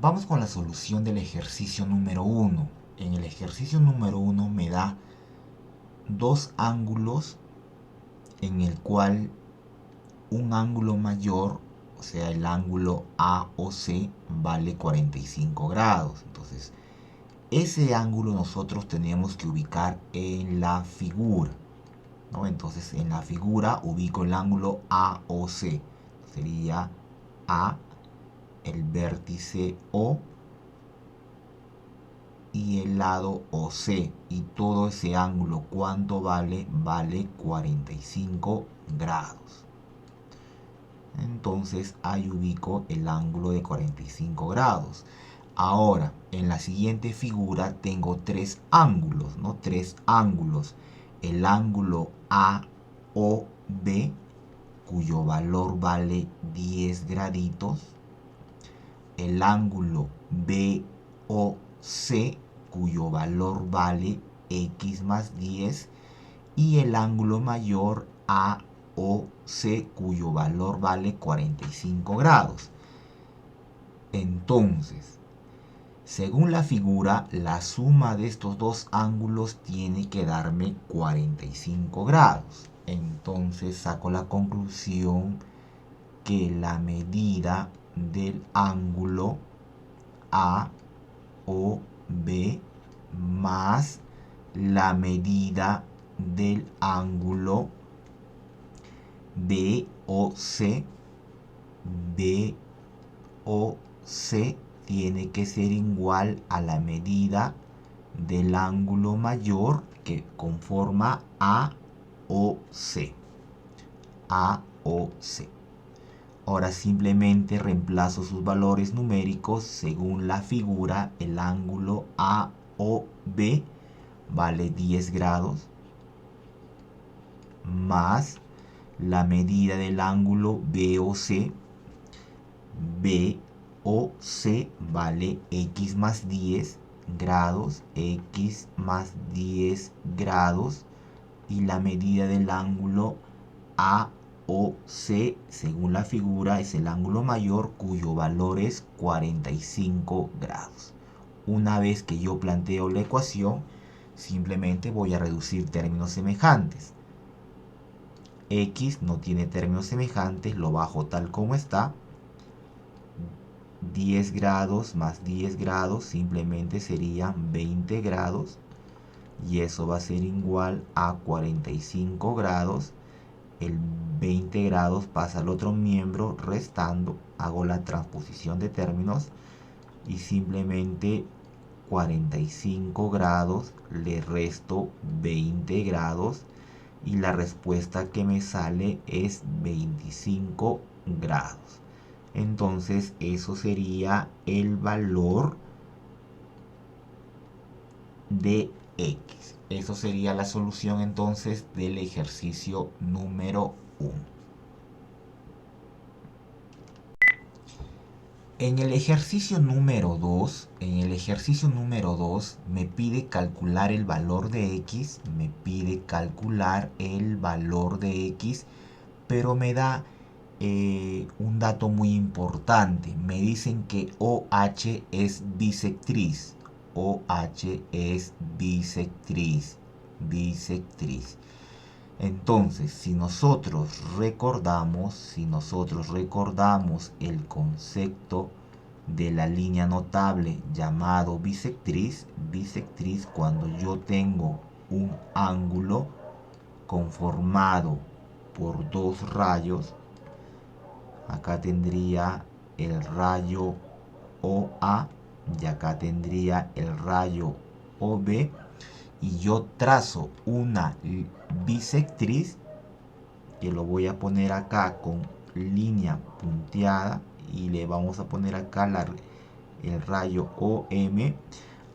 Vamos con la solución del ejercicio número 1. En el ejercicio número 1 me da dos ángulos en el cual un ángulo mayor, o sea el ángulo AOC, vale 45 grados. Entonces, ese ángulo nosotros tenemos que ubicar en la figura, ¿no? Entonces, en la figura ubico el ángulo AOC. Sería A, el vértice O, y el lado OC, y todo ese ángulo, ¿cuánto vale? Vale 45 grados. Entonces ahí ubico el ángulo de 45 grados. Ahora, en la siguiente figura tengo tres ángulos, ¿no? Tres ángulos. El ángulo AOB, cuyo valor vale 10 graditos. El ángulo BOC, cuyo valor vale x más 10. Y el ángulo mayor AOC, cuyo valor vale 45 grados. Entonces, según la figura, la suma de estos dos ángulos tiene que darme 45 grados. Entonces saco la conclusión que la medida del ángulo AOB más la medida del ángulo BOC tiene que ser igual a la medida del ángulo mayor que conforma AOC. Ahora simplemente reemplazo sus valores numéricos según la figura. El ángulo AOB vale 10 grados más la medida del ángulo BOC. BOC vale x más 10 grados, x más 10 grados, y la medida del ángulo AOC, según la figura, es el ángulo mayor, cuyo valor es 45 grados. Una vez que yo planteo la ecuación, simplemente voy a reducir términos semejantes. X no tiene términos semejantes, lo bajo tal como está. 10 grados más 10 grados simplemente serían 20 grados. Y eso va a ser igual a 45 grados. El 20 grados pasa al otro miembro restando. Hago la transposición de términos y simplemente 45 grados le resto 20 grados. Y la respuesta que me sale es 25 grados. Entonces eso sería el valor de X. Eso sería la solución entonces del ejercicio número 1. En el ejercicio número 2, me pide calcular el valor de X, pero me da un dato muy importante. Me dicen que OH es bisectriz. Entonces, si nosotros recordamos el concepto de la línea notable llamado bisectriz, cuando yo tengo un ángulo conformado por dos rayos, acá tendría el rayo OA y acá tendría el rayo OB, y yo trazo una bisectriz, que lo voy a poner acá con línea punteada, y le vamos a poner acá el rayo OM.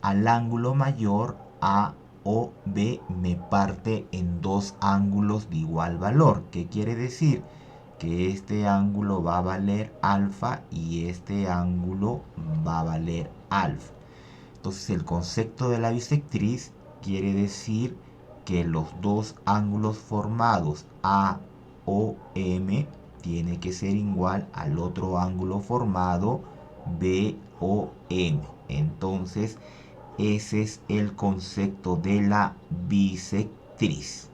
Al ángulo mayor AOB me parte en dos ángulos de igual valor. ¿Qué quiere decir? Que este ángulo va a valer alfa y este ángulo va a valer alfa. Entonces el concepto de la bisectriz quiere decir que los dos ángulos formados AOM tiene que ser igual al otro ángulo formado m. Entonces, ese es el concepto de la bisectriz.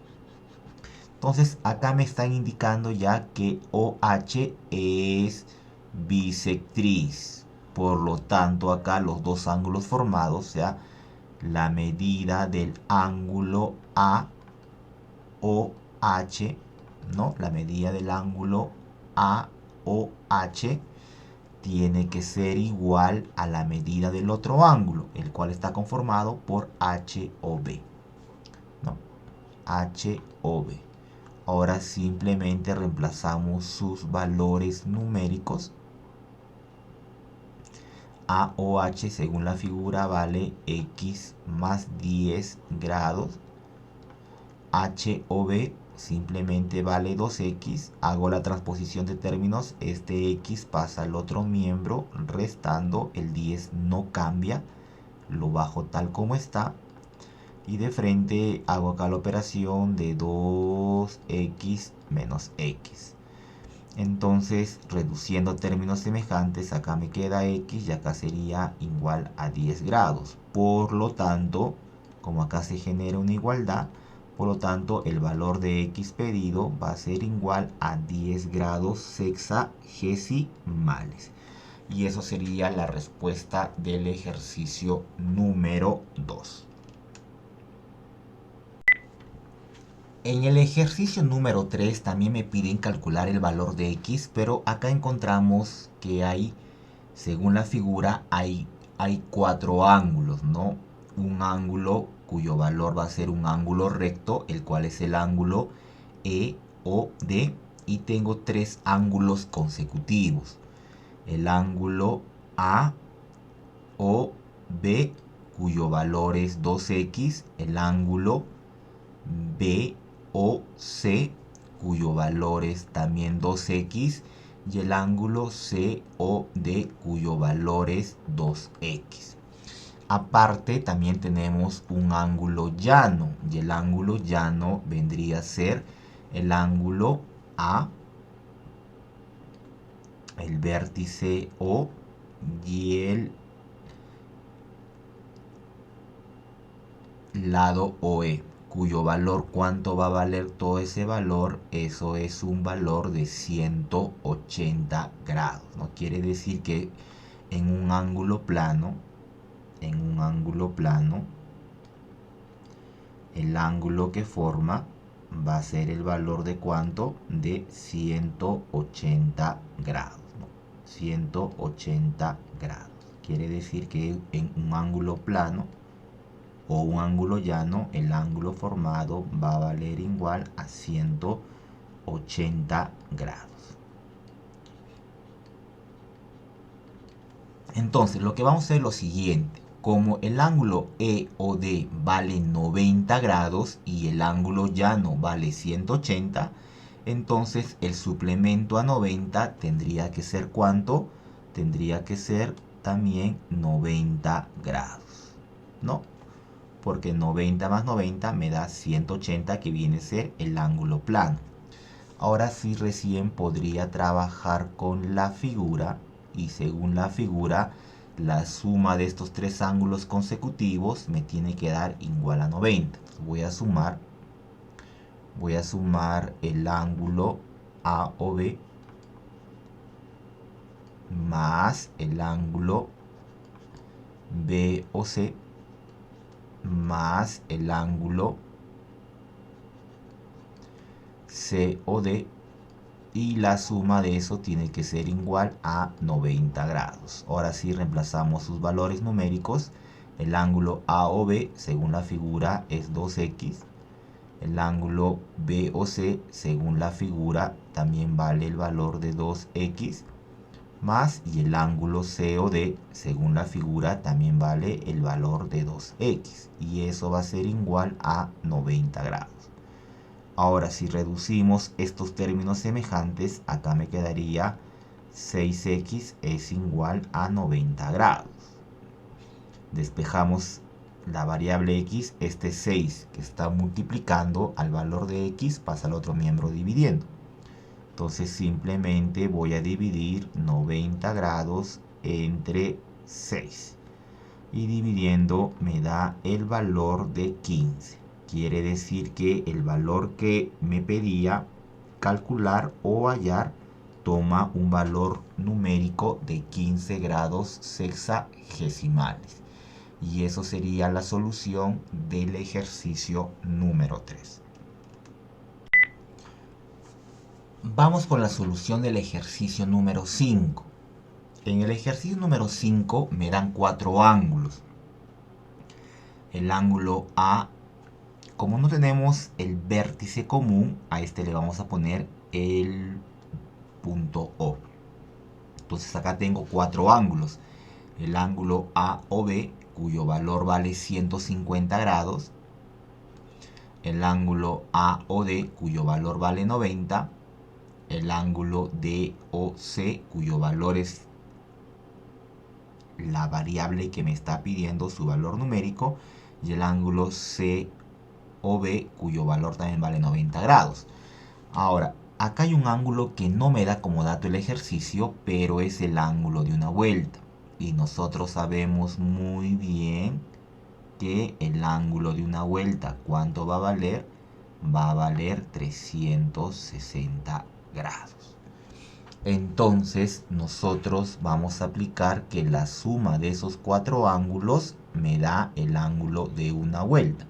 Entonces, acá me están indicando ya que OH es bisectriz. Por lo tanto, acá los dos ángulos formados, o sea, la medida del ángulo AOH, ¿no? La medida del ángulo AOH tiene que ser igual a la medida del otro ángulo, el cual está conformado por HOB, ¿no? HOB. Ahora simplemente reemplazamos sus valores numéricos. AOH según la figura vale X más 10 grados. HOB simplemente vale 2X. Hago la transposición de términos. Este X pasa al otro miembro restando. El 10 no cambia. Lo bajo tal como está. Y de frente hago acá la operación de 2X menos X. Entonces, reduciendo términos semejantes, acá me queda X y acá sería igual a 10 grados. Por lo tanto, como acá se genera una igualdad, por lo tanto, el valor de X pedido va a ser igual a 10 grados sexagesimales. Y eso sería la respuesta del ejercicio número 2. En el ejercicio número 3 también me piden calcular el valor de X, pero acá encontramos que hay, según la figura, hay 4 ángulos, ¿no? Un ángulo cuyo valor va a ser un ángulo recto, el cual es el ángulo EOD, y tengo 3 ángulos consecutivos. El ángulo AOB, cuyo valor es 2X, el ángulo BOC, cuyo valor es también 2X, y el ángulo COD, cuyo valor es 2X. Aparte, también tenemos un ángulo llano, y el ángulo llano vendría a ser el ángulo A, el vértice O y el lado OE, cuyo valor, ¿cuánto va a valer todo ese valor? Eso es un valor de 180 grados, ¿no? Quiere decir que en un ángulo plano, el ángulo que forma va a ser el valor de ¿cuánto? De 180 grados, ¿no? 180 grados. Quiere decir que en un ángulo plano o un ángulo llano, el ángulo formado va a valer igual a 180 grados. Entonces, lo que vamos a hacer es lo siguiente. Como el ángulo EOD vale 90 grados y el ángulo llano vale 180, entonces el suplemento a 90 tendría que ser ¿cuánto? Tendría que ser también 90 grados, ¿no? Porque 90 más 90 me da 180, que viene a ser el ángulo plano. Ahora sí recién podría trabajar con la figura, y según la figura la suma de estos 3 ángulos consecutivos me tiene que dar igual a 90. Entonces voy a sumar el ángulo AOB más el ángulo BOC más el ángulo COD, y la suma de eso tiene que ser igual a 90 grados. Ahora sí reemplazamos sus valores numéricos. El ángulo AOB según la figura es 2X. El ángulo BOC según la figura también vale el valor de 2X. Más, y el ángulo COD según la figura también vale el valor de 2X. Y eso va a ser igual a 90 grados. Ahora, si reducimos estos términos semejantes, acá me quedaría 6X es igual a 90 grados. Despejamos la variable X, este 6 que está multiplicando al valor de X pasa al otro miembro dividiendo. Entonces simplemente voy a dividir 90 grados entre 6. Y dividiendo me da el valor de 15. Quiere decir que el valor que me pedía calcular o hallar toma un valor numérico de 15 grados sexagesimales. Y eso sería la solución del ejercicio número 3. Vamos con la solución del ejercicio número 5. En el ejercicio número 5 me dan 4 ángulos. El ángulo A, como no tenemos el vértice común, a este le vamos a poner el punto O. Entonces acá tengo 4 ángulos. El ángulo AOB, cuyo valor vale 150 grados. El ángulo AOD, cuyo valor vale 90. El ángulo DOC, cuyo valor es la variable que me está pidiendo su valor numérico. Y el ángulo COB, cuyo valor también vale 90 grados. Ahora, acá hay un ángulo que no me da como dato el ejercicio, pero es el ángulo de una vuelta. Y nosotros sabemos muy bien que el ángulo de una vuelta, ¿cuánto va a valer? Va a valer 360 grados. Entonces nosotros vamos a aplicar que la suma de esos 4 ángulos me da el ángulo de una vuelta.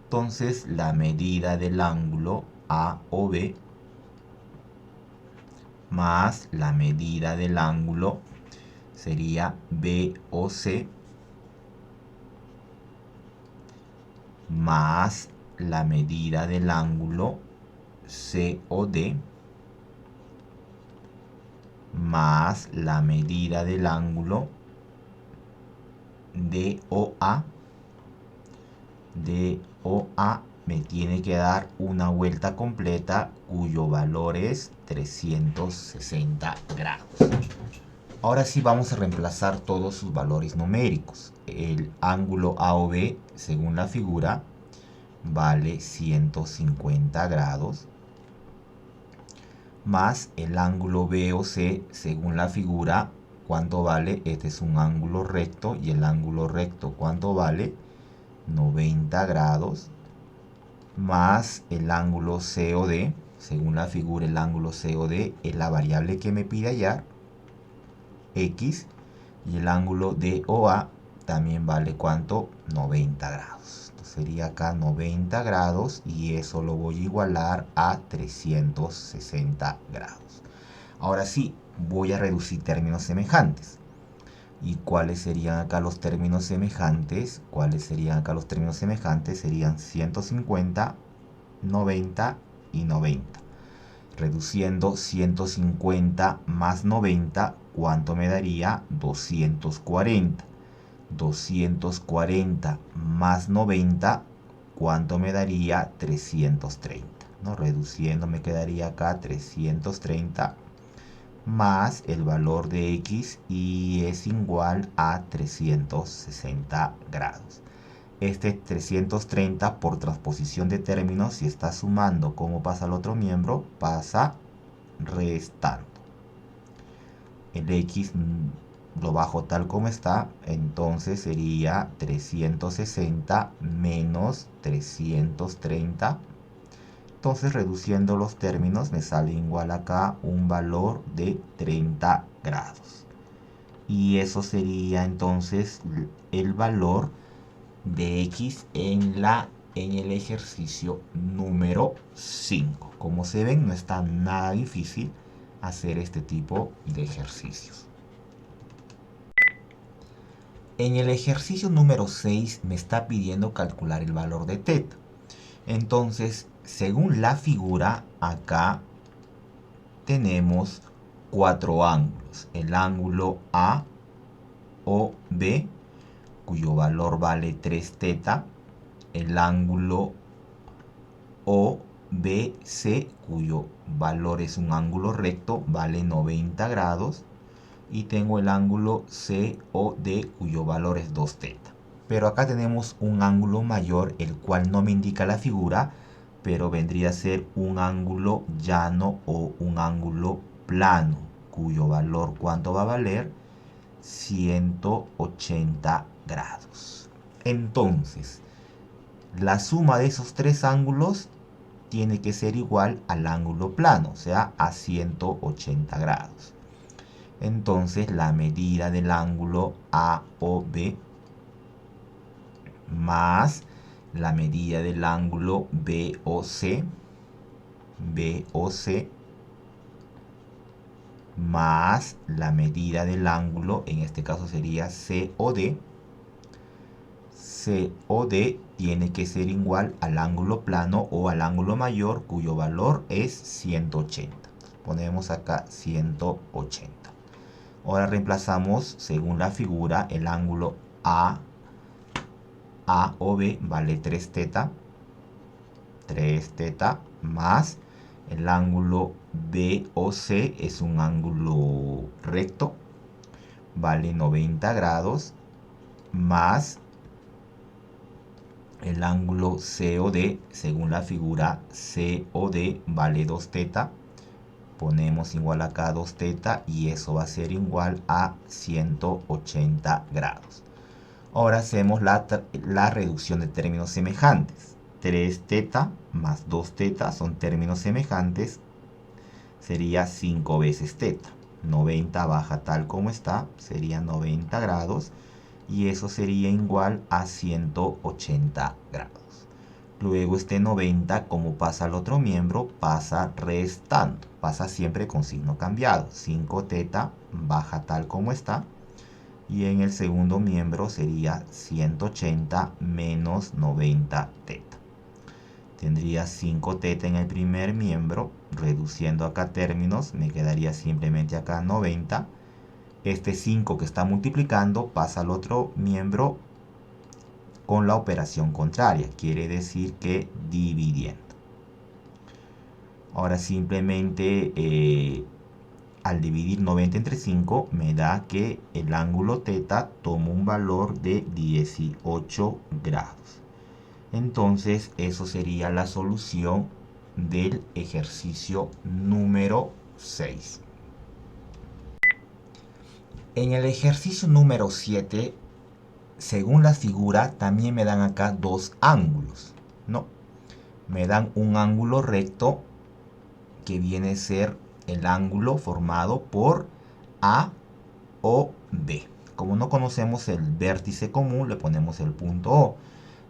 Entonces la medida del ángulo AOB más la medida del ángulo sería BOC más la medida del ángulo COD más la medida del ángulo DOA. DOA me tiene que dar una vuelta completa cuyo valor es 360 grados. Ahora sí vamos a reemplazar todos sus valores numéricos. El ángulo AOB, según la figura, vale 150 grados. Más el ángulo BOC, según la figura, ¿cuánto vale? Este es un ángulo recto y el ángulo recto, ¿cuánto vale? 90 grados. Más el ángulo COD, según la figura, el ángulo COD es la variable que me pide hallar, X. Y el ángulo DOA también vale ¿cuánto? 90 grados. Entonces sería acá 90 grados y eso lo voy a igualar a 360 grados. Ahora sí, voy a reducir términos semejantes. ¿Y cuáles serían acá los términos semejantes? ¿Cuáles serían acá los términos semejantes? Serían 150, 90 y 90. Reduciendo 150 más 90, ¿cuánto me daría? 240. 240 más 90, ¿cuánto me daría? 330. ¿No? Reduciendo me quedaría acá 330 más el valor de X y es igual a 360 grados. Este 330 por transposición de términos, si está sumando como pasa al otro miembro, pasa restando. El X lo bajo tal como está, entonces sería 360 menos 330. Entonces reduciendo los términos me sale igual acá un valor de 30 grados. Y eso sería entonces el valor de X en el ejercicio número 5. Como se ven, no está nada difícil hacer este tipo de ejercicios. En el ejercicio número 6 me está pidiendo calcular el valor de θ. Entonces, según la figura, acá tenemos 4 ángulos. El ángulo AOB, cuyo valor vale 3θ. El ángulo OBC, cuyo valor es un ángulo recto, vale 90 grados. Y tengo el ángulo COD, cuyo valor es 2θ. Pero acá tenemos un ángulo mayor, el cual no me indica la figura, pero vendría a ser un ángulo llano o un ángulo plano, cuyo valor, ¿cuánto va a valer? 180 grados. Entonces, la suma de esos tres ángulos tiene que ser igual al ángulo plano, o sea, a 180 grados. Entonces, la medida del ángulo AOB más la medida del ángulo BOC más la medida del ángulo, en este caso sería COD tiene que ser igual al ángulo plano o al ángulo mayor, cuyo valor es 180. Ponemos acá 180. Ahora reemplazamos, según la figura, el ángulo AOB vale 3 teta. 3 teta más el ángulo BOC es un ángulo recto, vale 90 grados, más el ángulo COD, según la figura, COD vale 2 teta. Ponemos igual acá 2 teta y eso va a ser igual a 180 grados. Ahora hacemos la reducción de términos semejantes. 3 teta más 2 teta son términos semejantes. Sería 5 veces teta. 90 baja tal como está, sería 90 grados. Y eso sería igual a 180 grados. Luego este 90, como pasa al otro miembro, pasa restando. Pasa siempre con signo cambiado. 5 teta baja tal como está. Y en el segundo miembro sería 180 menos 90 teta. Tendría 5 teta en el primer miembro. Reduciendo acá términos, me quedaría simplemente acá 90. Este 5 que está multiplicando pasa al otro miembro con la operación contraria. Quiere decir que dividiendo. Ahora simplemente al dividir 90 entre 5 me da que el ángulo teta toma un valor de 18 grados. Entonces eso sería la solución del ejercicio número 6. En el ejercicio número 7, según la figura, también me dan acá dos ángulos, ¿no? Me dan un ángulo recto que viene a ser el ángulo formado por AOB. Como no conocemos el vértice común, le ponemos el punto O.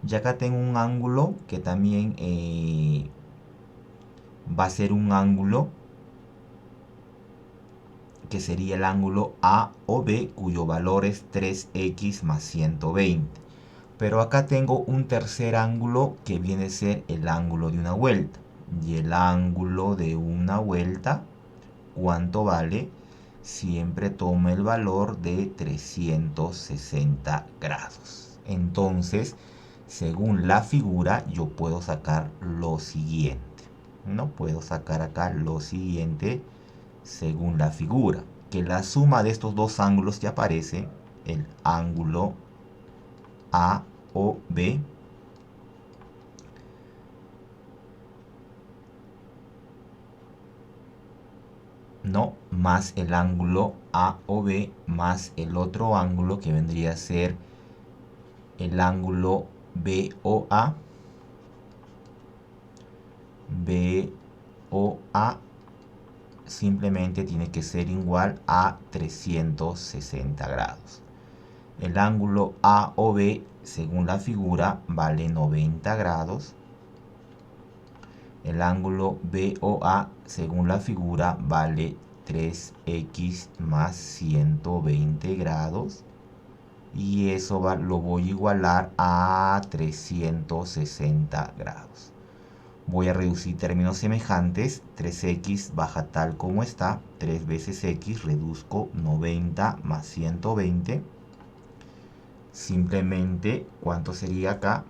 Y acá tengo un ángulo que también va a ser un ángulo que sería el ángulo AOB, cuyo valor es 3x más 120. Pero acá tengo un tercer ángulo que viene a ser el ángulo de una vuelta. Y el ángulo de una vuelta, ¿cuánto vale? Siempre toma el valor de 360 grados. Entonces, según la figura, yo puedo sacar lo siguiente. No puedo sacar acá lo siguiente según la figura. Que la suma de estos dos ángulos que aparece, el ángulo AOB, no, más el ángulo AOB más el otro ángulo que vendría a ser el ángulo BOA, simplemente tiene que ser igual a 360 grados. El ángulo AOB, según la figura, vale 90 grados. El ángulo BOA, según la figura, vale 3x más 120 grados. Y eso lo voy a igualar a 360 grados. Voy a reducir términos semejantes. 3x baja tal como está. 3 veces x, reduzco 90 más 120. Simplemente, ¿cuánto sería acá?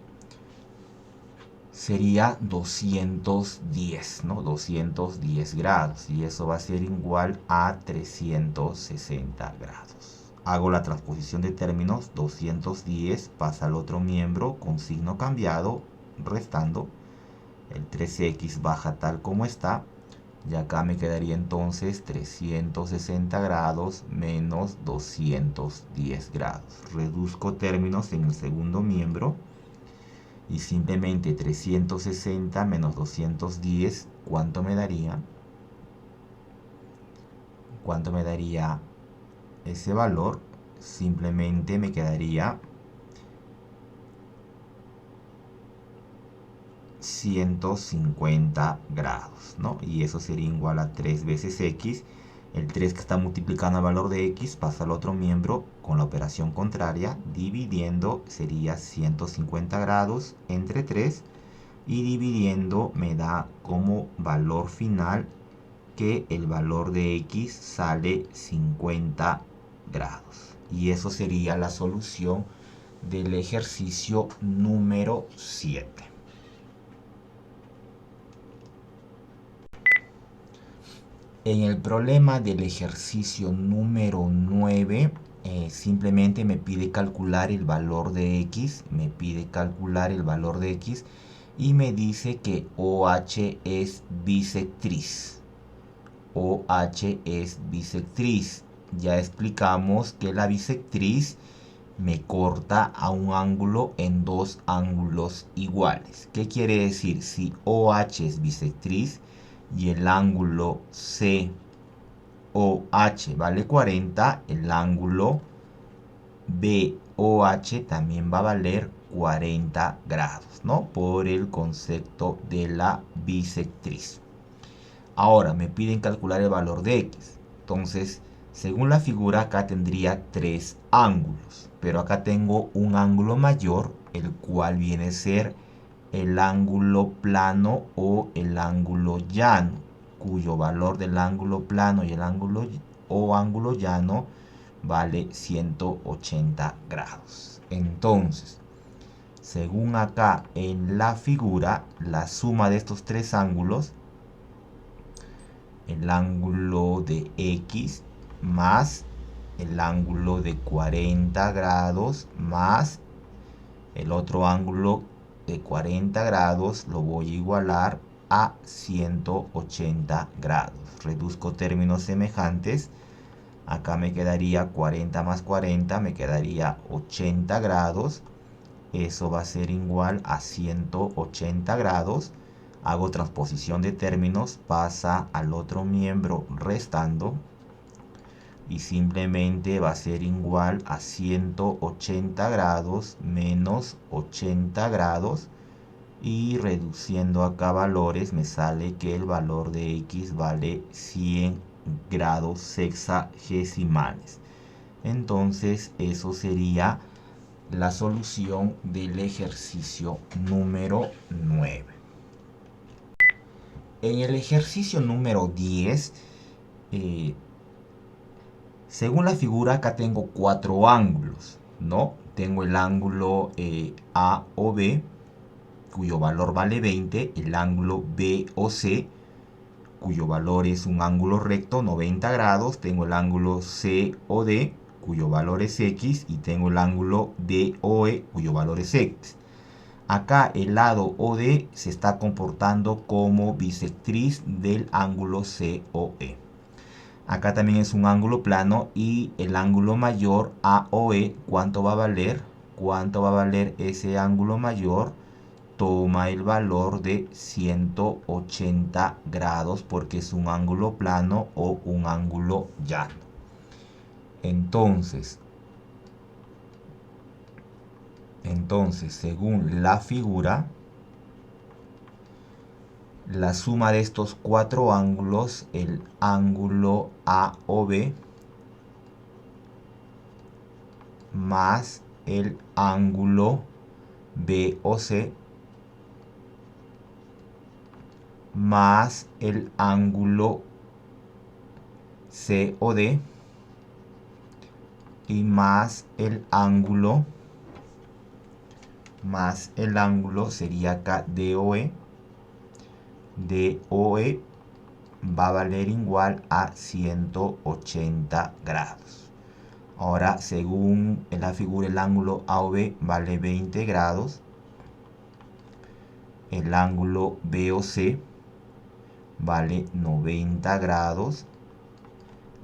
Sería 210, ¿no? 210 grados. Y eso va a ser igual a 360 grados. Hago la transposición de términos. 210 pasa al otro miembro con signo cambiado, restando. El 3x baja tal como está. Y acá me quedaría entonces 360 grados menos 210 grados. Reduzco términos en el segundo miembro. Y simplemente 360 menos 210, ¿cuánto me daría? ¿Cuánto me daría ese valor? Simplemente me quedaría 150 grados, ¿no? Y eso sería igual a 3 veces x. El 3 que está multiplicando el valor de x pasa al otro miembro con la operación contraria, dividiendo sería 150 grados entre 3 y dividiendo me da como valor final que el valor de x sale 50 grados. Y eso sería la solución del ejercicio número 7. En el problema del ejercicio número 9, simplemente me pide calcular el valor de x, y me dice que OH es bisectriz. OH es bisectriz. Ya explicamos que la bisectriz me corta a un ángulo en dos ángulos iguales. ¿Qué quiere decir? Si OH es bisectriz y el ángulo COH vale 40, el ángulo BOH también va a valer 40 grados, ¿no? Por el concepto de la bisectriz. Ahora me piden calcular el valor de x. Entonces, según la figura, acá tendría tres ángulos. Pero acá tengo un ángulo mayor, el cual viene a ser el ángulo plano o el ángulo llano, cuyo valor del ángulo plano y el ángulo llano vale 180 grados. Entonces, según acá en la figura, la suma de estos tres ángulos, el ángulo de x más el ángulo de 40 grados más el otro ángulo de 40 grados, lo voy a igualar a 180 grados. Reduzco términos semejantes. Acá me quedaría 40 más 40, me quedaría 80 grados. Eso va a ser igual a 180 grados. Hago transposición de términos, pasa al otro miembro restando. Y simplemente va a ser igual a 180 grados menos 80 grados. Y reduciendo acá valores me sale que el valor de x vale 100 grados sexagesimales. Entonces eso sería la solución del ejercicio número 9. En el ejercicio número 10, según la figura, acá tengo cuatro ángulos, ¿no? Tengo el ángulo AOB, cuyo valor vale 20, el ángulo BOC, cuyo valor es un ángulo recto, 90 grados, tengo el ángulo COD, cuyo valor es X, y tengo el ángulo DOE, cuyo valor es X. Acá el lado OD se está comportando como bisectriz del ángulo COE. Acá también es un ángulo plano y el ángulo mayor AOE, ¿cuánto va a valer? ¿Cuánto va a valer ese ángulo mayor? Toma el valor de 180 grados porque es un ángulo plano o un ángulo llano. Entonces, según la figura, la suma de estos cuatro ángulos, el ángulo AOB más el ángulo BOC más el ángulo COD y más el ángulo sería acá DOE. DOE va a valer igual a 180 grados. Ahora, según en la figura, el ángulo AOB vale 20 grados. El ángulo BOC vale 90 grados.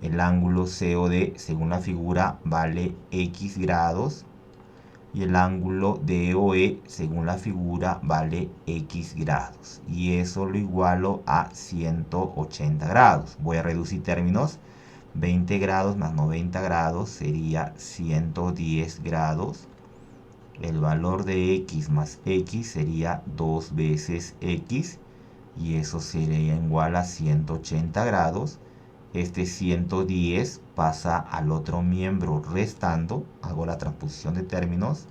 El ángulo COD, según la figura, vale X grados. Y el ángulo DOE, según la figura, vale X grados. Y eso lo igualo a 180 grados. Voy a reducir términos. 20 grados más 90 grados sería 110 grados. El valor de X más X sería 2 veces X. Y eso sería igual a 180 grados. Este 110 pasa al otro miembro restando. Hago la transposición de términos.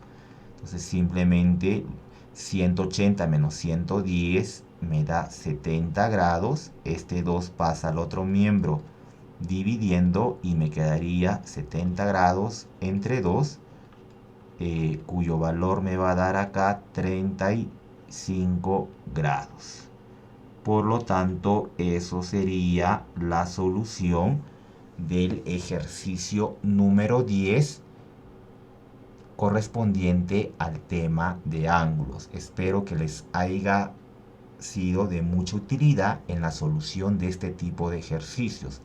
Entonces simplemente 180 menos 110 me da 70 grados. Este 2 pasa al otro miembro dividiendo y me quedaría 70 grados entre 2, cuyo valor me va a dar acá 35 grados. Por lo tanto, eso sería la solución del ejercicio número 10 correspondiente al tema de ángulos. Espero que les haya sido de mucha utilidad en la solución de este tipo de ejercicios.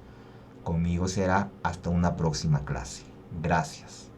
Conmigo será hasta una próxima clase. Gracias.